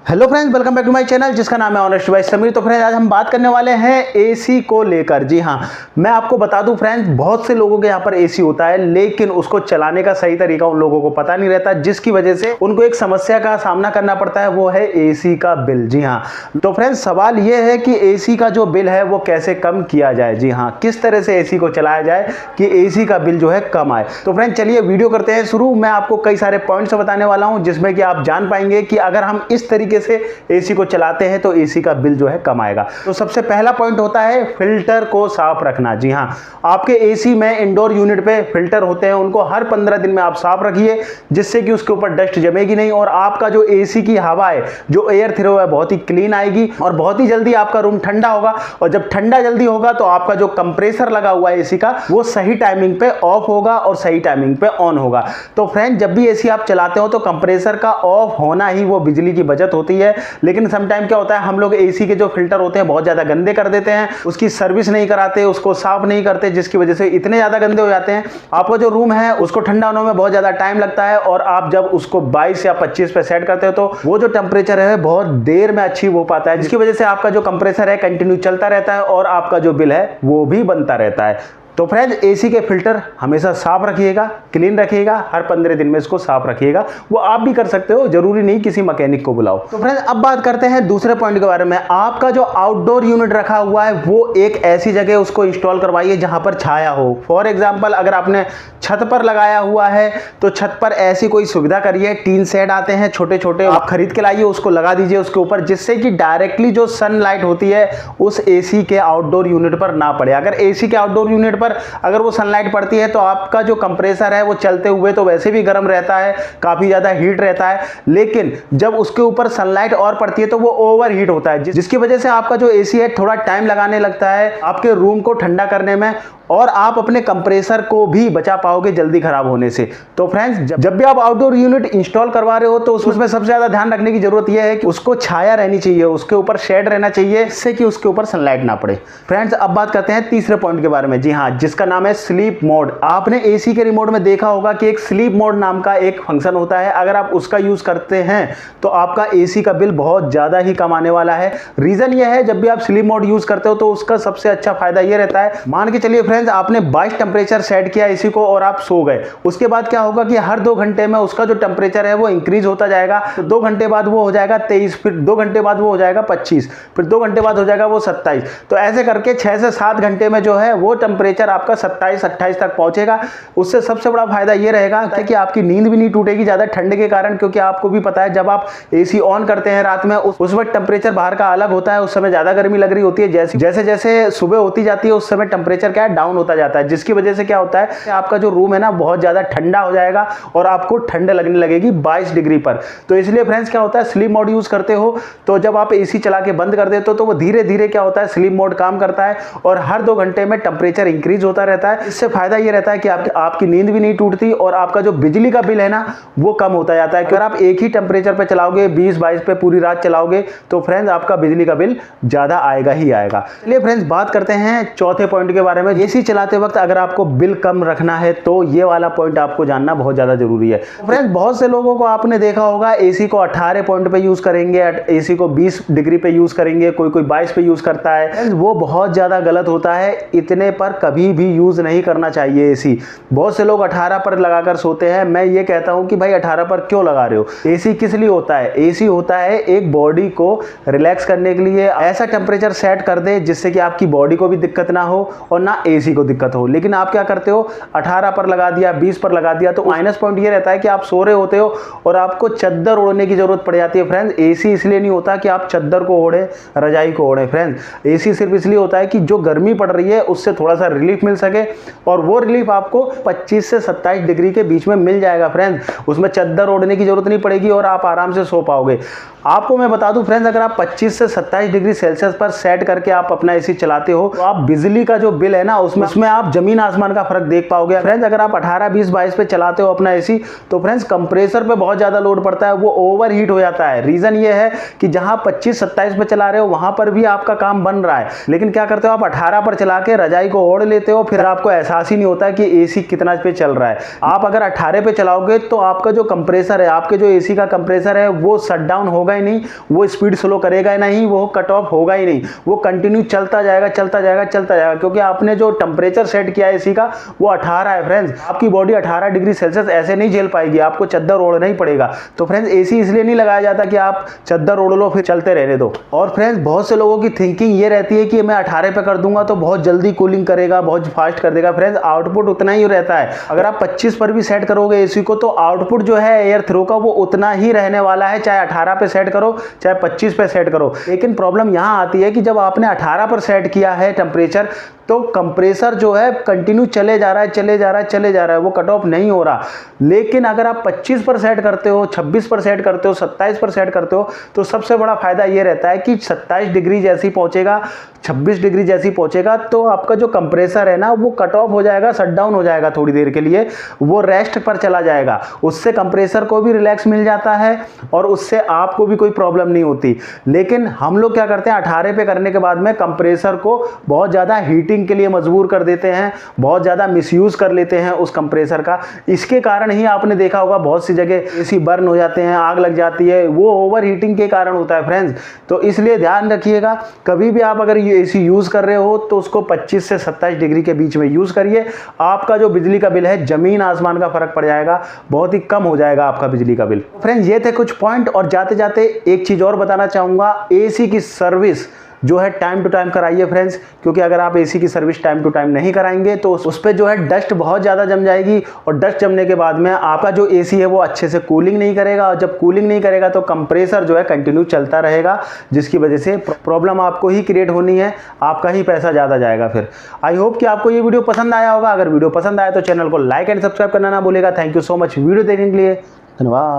Hello friends, welcome back to my channel जिसका नाम है ऑनेस्ट बाय समीर। तो फ्रेंड्स आज हम बात करने वाले हैं एसी को लेकर। जी हाँ, मैं आपको बता दूं फ्रेंड्स, बहुत से लोगों के यहाँ पर एसी होता है लेकिन उसको चलाने का सही तरीका उन लोगों को पता नहीं रहता, जिसकी वजह से उनको एक समस्या का सामना करना पड़ता है, वो है एसी का बिल। जी हाँ, तो फ्रेंड्स सवाल ये है कि एसी का जो बिल है वो कैसे कम किया जाए। जी हाँ, किस तरह से एसी को चलाया जाए कि एसी का बिल जो है कम आए। तो फ्रेंड्स चलिए वीडियो करते हैं शुरू। मैं आपको कई सारे पॉइंट्स बताने वाला हूँ जिसमें कि आप जान पाएंगे कि अगर हम इस तरीके से एसी को चलाते हैं तो एसी का बिल जो है कम आएगा। तो सबसे पहला पॉइंट होता है फिल्टर को साफ रखना। जी हाँ, आपके एसी में इंडोर यूनिट पे फिल्टर होते हैं, उनको हर 15 दिन में आप साफ रखिए, जिससे कि उसके ऊपर डस्ट जमेगी नहीं और आपका जो एसी की हवा है, जो एयर थ्रो है, बहुत ही क्लीन आएगी और बहुत ही जल्दी आपका रूम ठंडा होगा। और जब ठंडा जल्दी होगा तो आपका जो कंप्रेसर लगा हुआ है एसी का, वो सही टाइमिंग पे ऑफ होगा और सही टाइमिंग पे ऑन होगा। तो फ्रेंड जब भी एसी आप चलाते हो तो कंप्रेसर का ऑफ होना ही वो बिजली की बचत होती है। लेकिन समटाइम क्या होता है, हम लोग एसी के जो फिल्टर होते हैं बहुत ज्यादा गंदे कर देते हैं, उसकी सर्विस नहीं कराते, उसको साफ नहीं करते, जिसकी वजह से इतने ज्यादा गंदे हो जाते हैं, आपका जो रूम है उसको ठंडा होने में बहुत ज्यादा टाइम लगता है। और आप जब उसको 22 या 25 पे सेट करते हो तो वो जो टेम्परेचर है बहुत देर में अचीव हो पाता है, जिसकी वजह से आपका जो कंप्रेसर है कंटिन्यू चलता रहता है और आपका जो बिल है वो भी बनता रहता है। तो फ्रेंड्स एसी के फिल्टर हमेशा साफ रखिएगा, क्लीन रखिएगा, हर 15 दिन में इसको साफ रखिएगा। वो आप भी कर सकते हो, जरूरी नहीं किसी मैकेनिक को बुलाओ। तो फ्रेंड्स अब बात करते हैं दूसरे पॉइंट के बारे में। आपका जो आउटडोर यूनिट रखा हुआ है वो एक ऐसी जगह उसको इंस्टॉल करवाइए जहां पर छाया हो। फॉर एग्जाम्पल अगर आपने छत पर लगाया हुआ है तो छत पर ऐसी कोई सुविधा करिए, टीन शेड आते हैं छोटे छोटे, आप खरीद के लाइए, उसको लगा दीजिए उसके ऊपर, जिससे कि डायरेक्टली जो सनलाइट होती है उस एसी के आउटडोर यूनिट पर ना पड़े। अगर एसी के आउटडोर यूनिट पर अगर वो सनलाइट पड़ती है तो आपका जो कंप्रेसर है वो चलते हुए तो वैसे भी गर्म रहता है, काफी ज्यादा हीट रहता है, लेकिन जब उसके ऊपर सनलाइट और पड़ती है तो वो ओवर हीट होता है, जिसकी वजह से आपका जो एसी है थोड़ा टाइम लगाने लगता है आपके रूम को ठंडा करने में और आप अपने कंप्रेसर को भी बचा पाओगे जल्दी खराब होने से। तो फ्रेंड्स जब भी आप आउटडोर यूनिट इंस्टॉल करवा रहे हो तो उसमें सबसे ज्यादा ध्यान रखने की जरूरत यह है कि उसको छाया रहनी चाहिए, उसके ऊपर शेड रहना चाहिए, इससे कि उसके ऊपर सनलाइट ना पड़े। फ्रेंड्स अब बात करते हैं तीसरे पॉइंट के बारे में। जी हाँ, जिसका नाम है स्लीप मोड। आपने एसी के रिमोट में देखा होगा कि एक स्लीप मोड नाम का एक फंक्शन होता है। अगर आप उसका यूज करते हैं तो आपका एसी का बिल बहुत ज्यादा ही कम आने वाला है। रीजन यह है, जब भी आप स्लीप मोड यूज करते हो तो उसका सबसे अच्छा फायदा यह रहता है, मान के चलिए फ्रेंड्स आपने 22 टेम्परेचर सेट किया एसी को और आप सो गए, उसके बाद क्या होगा कि हर 2 घंटे में उसका जो टेम्परेचर है वो इंक्रीज होता जाएगा। तो 2 घंटे बाद वो हो जाएगा 23, फिर 2 घंटे बाद वो हो जाएगा 25, फिर 2 घंटे बाद हो जाएगा वो 27। तो ऐसे करके 6 से 7 घंटे में जो है वो टेम्परेचर आपका 27-28 तक पहुंचेगा। उससे सबसे बड़ा फायदा ये रहेगा कि आपकी नींद भी नहीं टूटेगी ज्यादा ठंड के कारण, क्योंकि आपको भी पता है जब आप एसी ऑन करते हैं रात में उस वक्त टेम्परेचर बाहर का अलग होता है, उस समय ज्यादा गर्मी लग रही होती है, जैसे जैसे सुबह होती जाती है उस समय टेम्परेचर क्या है डाउन होता जाता है, जिसकी वजह से क्या होता है आपका जो रूम है ना बहुत ज्यादा ठंडा हो जाएगा और आपको ठंड लगने लगेगी 22 डिग्री पर। तो इसलिए फ्रेंड्स क्या होता है, स्लीप मोड यूज करते हो तो जब आप एसी चला के बंद कर देते हो तो वो धीरे धीरे क्या होता है स्लीप मोड काम करता है और हर 2 घंटे में टेम्परेचर इंक्रीज होता रहता है। इससे फायदा ये रहता है कि आपकी नींद भी नहीं टूटती और आपका जो बिजली का बिल है ना वो कम होता जाता है। अगर आप एक ही टेम्परेचर पे चलाओगे, 20-22 पे पूरी रात चलाओगे तो फ्रेंड्स आपका बिजली का बिल ज्यादा आएगा ही आएगा। चलिए फ्रेंड्स बात करते हैं चौथे पॉइंट के बारे में। एसी चलाते वक्त अगर आपको बिल कम रखना है तो ये वाला पॉइंट आपको जानना बहुत ज्यादा जरूरी है। फ्रेंड्स बहुत से लोगों को आपने देखा होगा एसी को 18 पॉइंट पे यूज करेंगे, एसी को 20 डिग्री पे यूज करेंगे, कोई 22 पे यूज करता है। वो बहुत ज्यादा गलत होता है, इतने पर कभी भी यूज नहीं करना चाहिए एसी। बहुत से लोग 18 पर लगाकर सोते हैं। मैं ये कहता हूं कि भाई 18 पर क्यों लगा रहे हो? एसी किस लिए होता है? एसी होता है एक बॉडी को रिलैक्स करने के लिए, ऐसा टेम्परेचर सेट कर दे जिससे कि आपकी बॉडी को भी दिक्कत ना हो और ना एसी को दिक्कत हो। लेकिन आप क्या करते हो, 18 पर लगा दिया, 20 पर लगा दिया, तो माइनस पॉइंट ये रहता है कि आप सो रहे होते हो और आपको चद्दर ओढ़ने की जरूरत पड़ जाती है। फ्रेंड्स एसी इसलिए नहीं होता कि आप चद्दर को ओढ़े, रजाई को ओढ़े। फ्रेंड्स एसी सिर्फ इसलिए होता है कि जो गर्मी पड़ रही है उससे थोड़ा सा रिलीफ मिल सके और वो रिलीफ आपको 25 से 27 डिग्री के बीच में मिल जाएगा। फ्रेंड्स उसमें चद्दर ओढ़ने की जरूरत नहीं पड़ेगी और आप आराम से सो पाओगे। आपको मैं बता दूं फ्रेंड्स, अगर आप 25 से 27 डिग्री सेल्सियस पर सेट करके आप अपना एसी चलाते हो तो आप बिजली का जो बिल है ना उसमें आप जमीन आसमान का फर्क देख पाओगे। फ्रेंड्स अगर आप 18, 20, 22 पे चलाते हो अपना एसी तो फ्रेंड्स कंप्रेसर पे बहुत ज्यादा लोड पड़ता है, वो ओवर हीट हो जाता है। रीजन ये है कि जहां 25-27 पे चला रहे हो वहां पर भी आपका काम बन रहा है, लेकिन क्या करते हो आप 18 पर चला के रजाई को ओढ़ देते हो, फिर आपको एहसास ही नहीं होता कि एसी कितना पे चल रहा है। आप अगर 18 पे चलाओगे तो आपका जो कंप्रेसर है, आपके जो एसी का कंप्रेसर है, वो शट डाउन होगा ही नहीं, वो स्पीड स्लो करेगा ही नहीं, वो कट ऑफ होगा ही नहीं, वो कंटिन्यू चलता जाएगा चलता जाएगा चलता जाएगा, क्योंकि आपने जो टेम्परेचर सेट किया है एसी का वो 18 है फ्रेंड्स। आपकी बॉडी 18 डिग्री सेल्सियस ऐसे नहीं झेल पाएगी, आपको चद्दर ओढ़ना ही पड़ेगा। तो फ्रेंड्स एसी इसलिए नहीं लगाया जाता कि आप चद्दर ओढ़ लो फिर चलते रहने दो। और फ्रेंड्स बहुत से लोगों की थिंकिंग ये रहती है कि मैं 18 पे कर दूंगा तो बहुत जल्दी कूलिंग करेगा, बहुत फास्ट कर देगा। फ्रेंड्स आउटपुट उतना ही रहता है। अगर आप 25 पर भी सेट करोगे एसी को तो आउटपुट जो है एयर थ्रो का वो उतना ही रहने वाला है, चाहे 18 पे सेट करो चाहे 25 पे सेट करो। लेकिन प्रॉब्लम यहां आती है कि जब आपने 18 पर सेट किया है टेम्परेचर, तो कंप्रेसर जो है कंटिन्यू चले जा रहा है चले जा रहा है चले जा रहा है, वो कट ऑफ नहीं हो रहा। लेकिन अगर आप 25 पर सेट करते हो, 26 पर सेट करते हो, 27 पर सेट करते हो, तो सबसे बड़ा फायदा ये रहता है कि 27 डिग्री जैसी पहुंचेगा, 26 डिग्री जैसी पहुंचेगा तो आपका जो कंप्रेसर है ना वो कट ऑफ हो जाएगा, शट डाउन हो जाएगा थोड़ी देर के लिए, वो रेस्ट पर चला जाएगा। उससे कंप्रेसर को भी रिलैक्स मिल जाता है और उससे आपको भी कोई प्रॉब्लम नहीं होती। लेकिन हम लोग क्या करते हैं, 18 पे करने के बाद में कंप्रेसर को बहुत ज़्यादा हीटिंग के लिए मजबूर कर देते हैं, बहुत ज़्यादा मिसयूज कर लेते हैं उस कंप्रेसर का। इसके कारण ही आपने देखा होगा बहुत सी जगह एसी बर्न हो जाते हैं, आग लग जाती है, वो ओवर हीटिंग के कारण होता है फ्रेंड्स। तो इसलिए ध्यान रखिएगा, कभी भी आप अगर ये एसी यूज़ कर रहे हो तो उसको 25 से 27 डिग्री के बीच में यूज़ करिए। आपका जो बिजली का बिल है ज़मीन आसमान का फ़र्क पड़ जाएगा, बहुत ही कम हो जाएगा आपका बिजली का बिल। फ्रेंड्स ये थे कुछ पॉइंट, और जाते जाते एक चीज़ और बताना चाहूँगा, एसी की सर्विस जो है टाइम टू टाइम कराइए फ्रेंड्स, क्योंकि अगर आप एसी की सर्विस टाइम टू टाइम नहीं कराएंगे तो उस पर जो है डस्ट बहुत ज़्यादा जम जाएगी, और डस्ट जमने के बाद में आपका जो एसी है वो अच्छे से कूलिंग नहीं करेगा, और जब कूलिंग नहीं करेगा तो कंप्रेसर जो है कंटिन्यू चलता रहेगा, जिसकी वजह से प्रॉब्लम आपको ही क्रिएट होनी है, आपका ही पैसा ज़्यादा जाएगा। फिर आई होप कि आपको ये वीडियो पसंद आया होगा। अगर वीडियो पसंद आया तो चैनल को लाइक एंड सब्सक्राइब करना ना भूलेगा। Thank you so much video देखने के लिए, धन्यवाद।